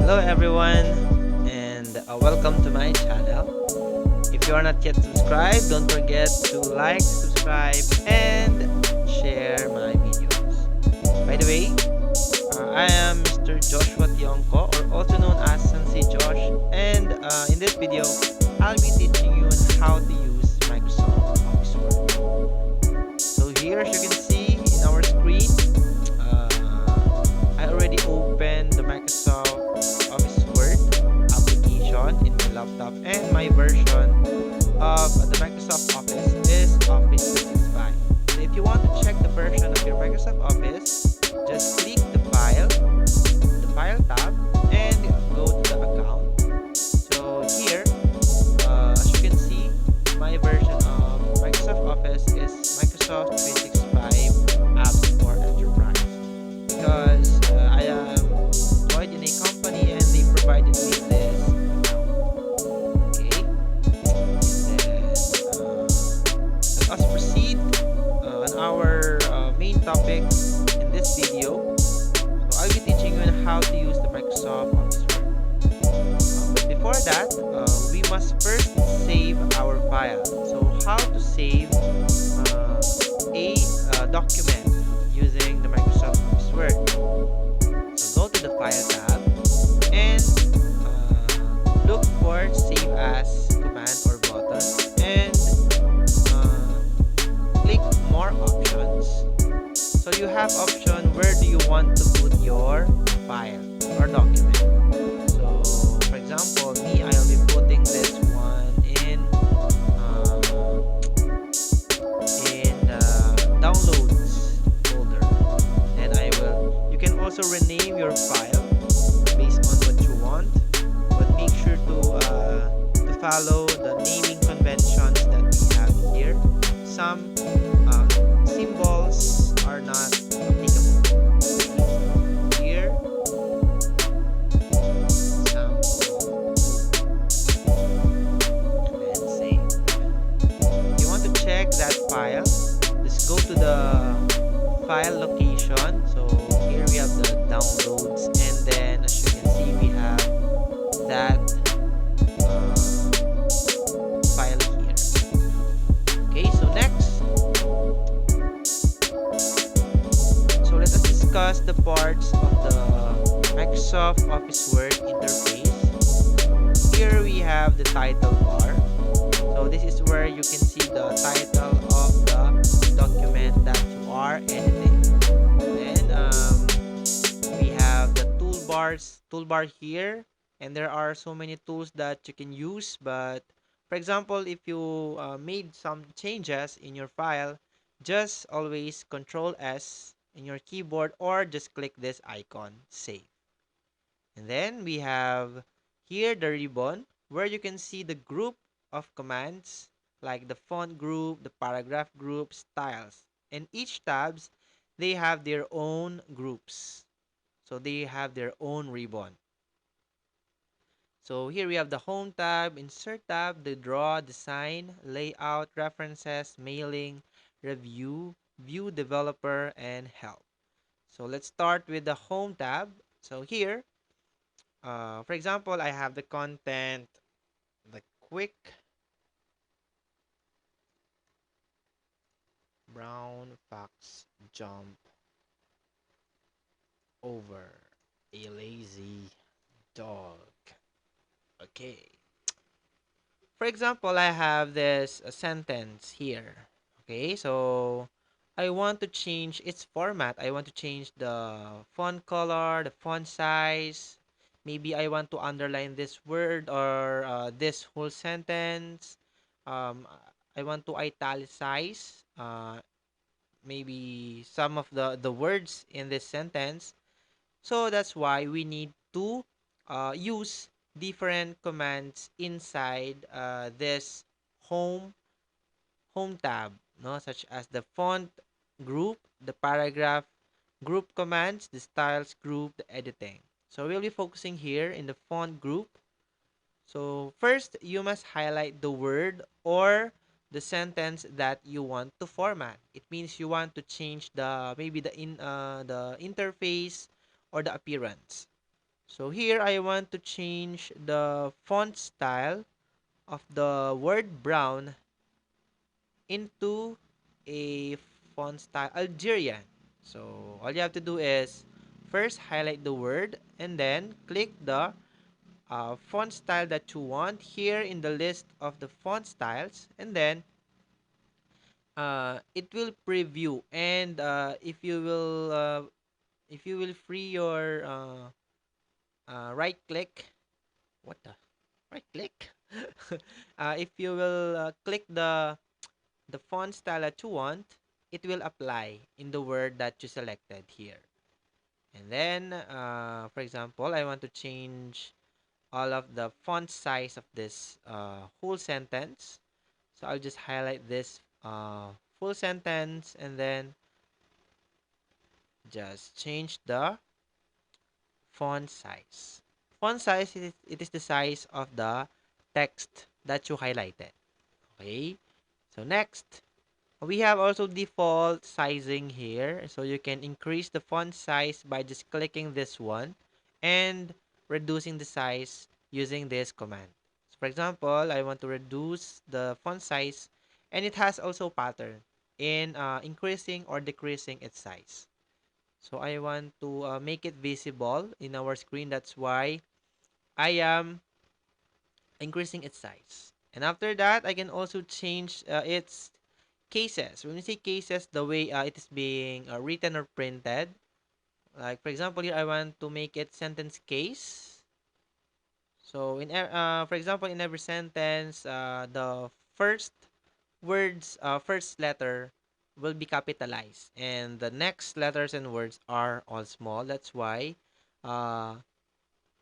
Hello everyone and welcome to my channel. If you are not yet subscribed, don't forget to like, subscribe and share my videos. By the way, I am Mr. Joshua Tionko, or also known as Sansi Josh, and in this video, I'll be teaching you on how to use Microsoft Office Word. So here, as you can see in our screen, I already opened the Microsoft Office Word application in my laptop, and my version of the Microsoft Office is Office 365. So if you want to check the version of your Microsoft Office, just click the File tab, and go to the account. So here, as you can see, my version of Microsoft Office is Microsoft 365 Apps for Enterprise, because I am employed in a company and they provided me this account. Okay, and then let us proceed on our main topic in this video. So I'll be teaching you on how to use the Microsoft Office Word. But before that, we must first save our file. So how to save a document using the Microsoft Office Word. So go to the File tab and look for Save As command or button, and click More Options. So you have option where do you want to put your file or document. So for example, me, I'll be putting this one in the downloads folder. And you can also rename your file based on what you want, but make sure to follow the naming conventions that we have here. Some symbols are not applicable. Here, sample, and then save. If you want to check that file, just go to the file location. So here we have the downloads, and then as you can see, we have that file here. Okay, so next, so let us discuss the parts of the Microsoft Office Word interface. Here we have the title bar. So this is where you can see the title of the document that you are editing. Then we have the toolbar here, and there are so many tools that you can use. But for example, if you made some changes in your file, just always Control S in your keyboard, or just click this icon, save. And then we have here the ribbon, where you can see the group of commands like the font group, the paragraph group, styles. And each tabs, they have their own groups. So they have their own ribbon. So here we have the home tab, insert tab, the draw, design, layout, references, mailing, review, view developer, and help. So let's start with the home tab. So here, for example, I have the content, the quick brown fox jump over a lazy dog. Okay. For example, I have this sentence here. Okay, so I want to change its format. I want to change the font color, the font size. Maybe I want to underline this word or this whole sentence. Um, I want to italicize maybe some of the words in this sentence. So that's why we need to use different commands inside this home tab, no, such as the font group, the paragraph group commands, the styles group, the editing. So we'll be focusing here in the font group. So first, you must highlight the word or the sentence that you want to format. It means you want to change the maybe the interface or the appearance. So here I want to change the font style of the word brown into a font style Algerian. So all you have to do is first highlight the word and then click the font style that you want here in the list of the font styles, and then it will preview. And if you will free your right click, what the right click, if you will click the font style that you want, it will apply in the word that you selected here. And then, for example, I want to change all of the font size of this whole sentence. So I'll just highlight this full sentence and then just change the font size. Font size, it is the size of the text that you highlighted. Okay. So next, we have also default sizing here. So you can increase the font size by just clicking this one and reducing the size using this command. So for example, I want to reduce the font size, and it has also pattern in increasing or decreasing its size. So I want to make it visible in our screen. That's why I am increasing its size. And after that, I can also change its cases. When we say cases, the way it is being written or printed. Like for example, here I want to make it sentence case. So for example, in every sentence, the first first letter will be capitalized, and the next letters and words are all small. That's why uh,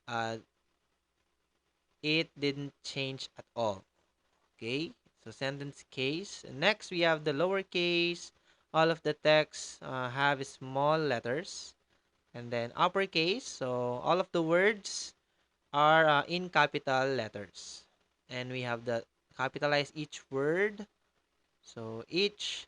uh, it didn't change at all. Okay, so sentence case. Next, we have the lowercase. All of the text have small letters, and then uppercase. So all of the words are in capital letters, and we have the capitalize each word. So each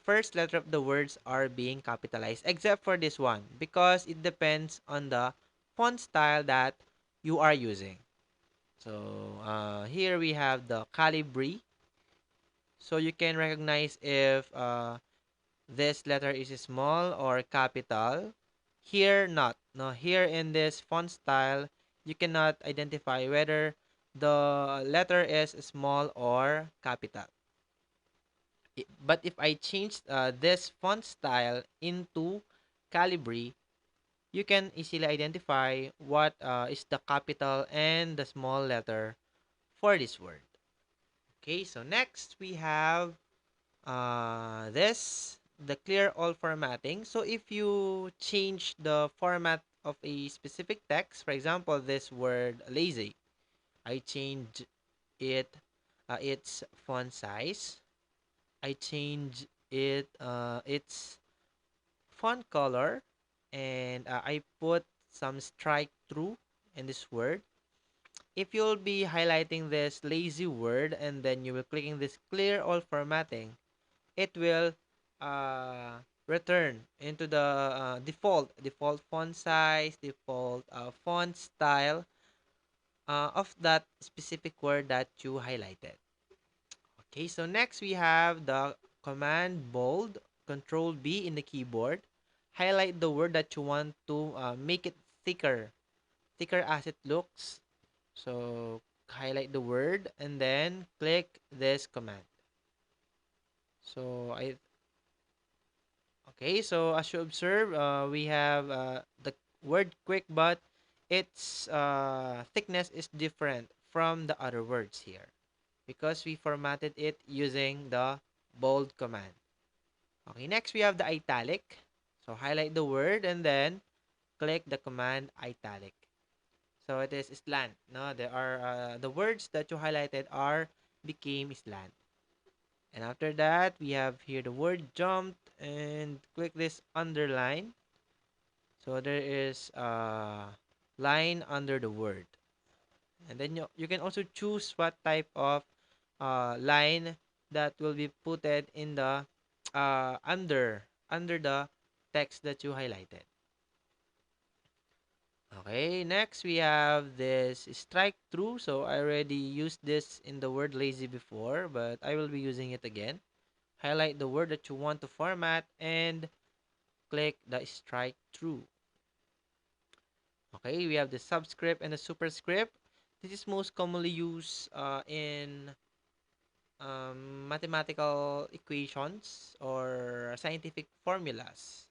first letter of the words are being capitalized, except for this one because it depends on the font style that you are using. So here we have the Calibri. So you can recognize if this letter is small or capital. Here not. No, here in this font style, you cannot identify whether the letter is small or capital. But if I change this font style into Calibri, you can easily identify what is the capital and the small letter for this word. Okay, so next we have the clear all formatting. So if you change the format of a specific text, for example, this word lazy, I change it its font size. I change its font color, and I put some strike through in this word. If you'll be highlighting this lazy word and then you will clicking this clear all formatting, it will return into the default font size, default font style of that specific word that you highlighted. Okay, so next we have the command bold, control B in the keyboard. Highlight the word that you want to make it thicker as it looks. So highlight the word and then click this command. So I Okay, so as you observe, we have the word quick, but its thickness is different from the other words here because we formatted it using the bold command. Okay, next we have the italic. So highlight the word and then click the command italic. So it is slant. No, there are the words that you highlighted are became slant. And after that, we have here the word jumped and click this underline. So there is a line under the word. And then you can also choose what type of line that will be putted in the under the text that you highlighted. Okay, next we have this strike through. So I already used this in the word lazy before, but I will be using it again. Highlight the word that you want to format and click the strike through. Okay, we have the subscript and the superscript. This is most commonly used in mathematical equations or scientific formulas.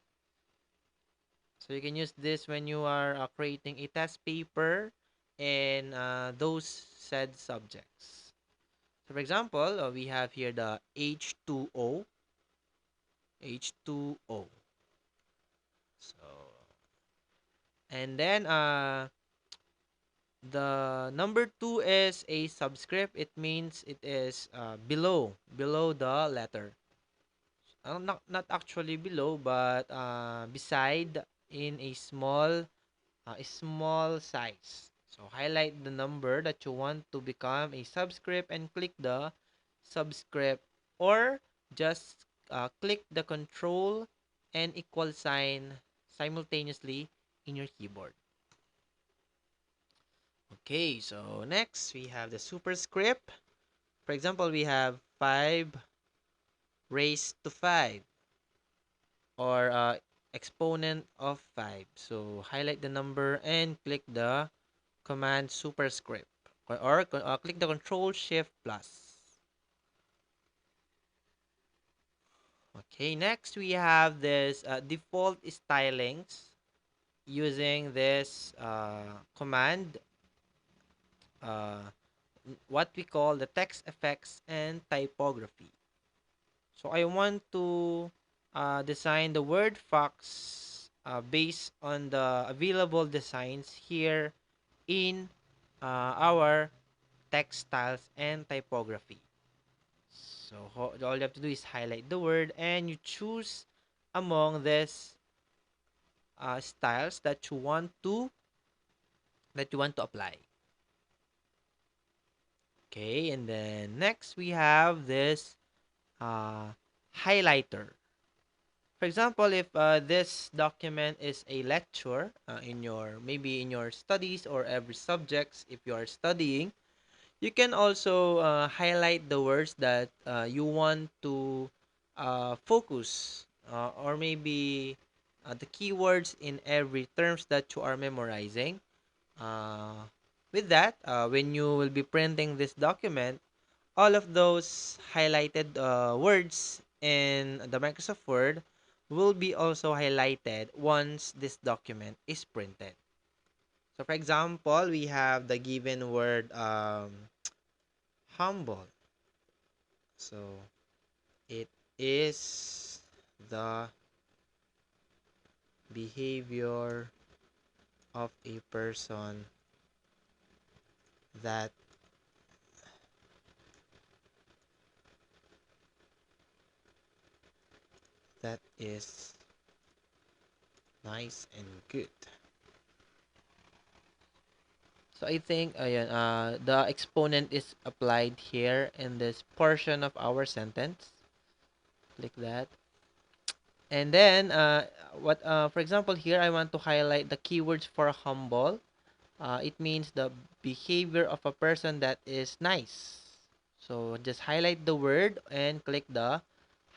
So you can use this when you are creating a test paper in those said subjects. So for example, we have here the H2O, H2O. So, and then the number 2 is a subscript. It means it is below the letter. Not actually below, but beside in a small size. So highlight the number that you want to become a subscript and click the subscript, or just click the control and equal sign simultaneously in your keyboard. Okay, so next we have the superscript. For example, we have 5 raised to 5, or exponent of 5. So highlight the number and click the command superscript, or click the control shift plus. Okay, next we have this default stylings using this command, uh, what we call the text effects and typography. So I want to design the word fox based on the available designs here in our text styles and typography. So all you have to do is highlight the word and you choose among these styles that you want to apply. Okay, and then next we have this uh, highlighter. For example, if this document is a lecture in your maybe in your studies or every subjects, if you are studying, you can also highlight the words that you want to focus, or maybe the keywords in every terms that you are memorizing. Uh, with that, when you will be printing this document, all of those highlighted words in the Microsoft Word will be also highlighted once this document is printed. So for example, we have the given word humble. So it is the behavior of a person that is nice and good. So I think the exponent is applied here in this portion of our sentence. Click that. And then what for example here I want to highlight the keywords for humble. It means the behavior of a person that is nice. So just highlight the word and click the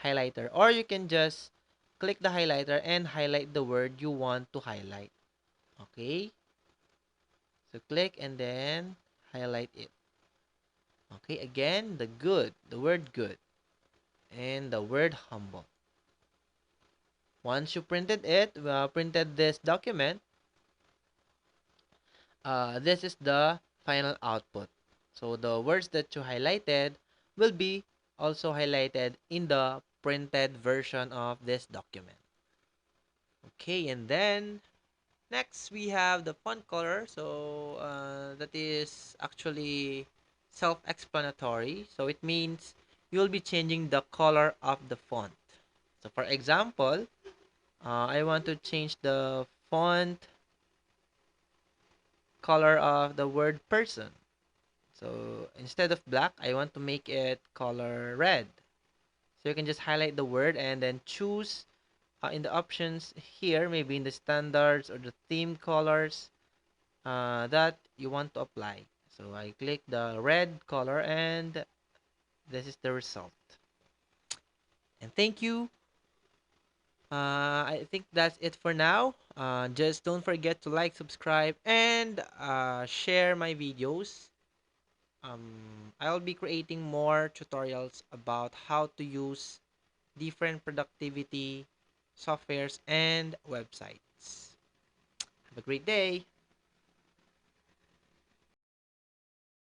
highlighter, or you can just click the highlighter and highlight the word you want to highlight. Okay, so click and then highlight it. Okay, again, the word good, and the word humble. Once you printed this document, this is the final output. So the words that you highlighted will be also highlighted in the printed version of this document. Okay, and then next we have the font color. So that is actually self-explanatory. So it means you'll be changing the color of the font. So for example, I want to change the font color of the word person. So instead of black, I want to make it color red. So you can just highlight the word and then choose in the options here, maybe in the standards or the theme colors, that you want to apply. So I click the red color and this is the result. And thank you. I think that's it for now. Just don't forget to like, subscribe, and share my videos. I'll be creating more tutorials about how to use different productivity softwares and websites. Have a great day.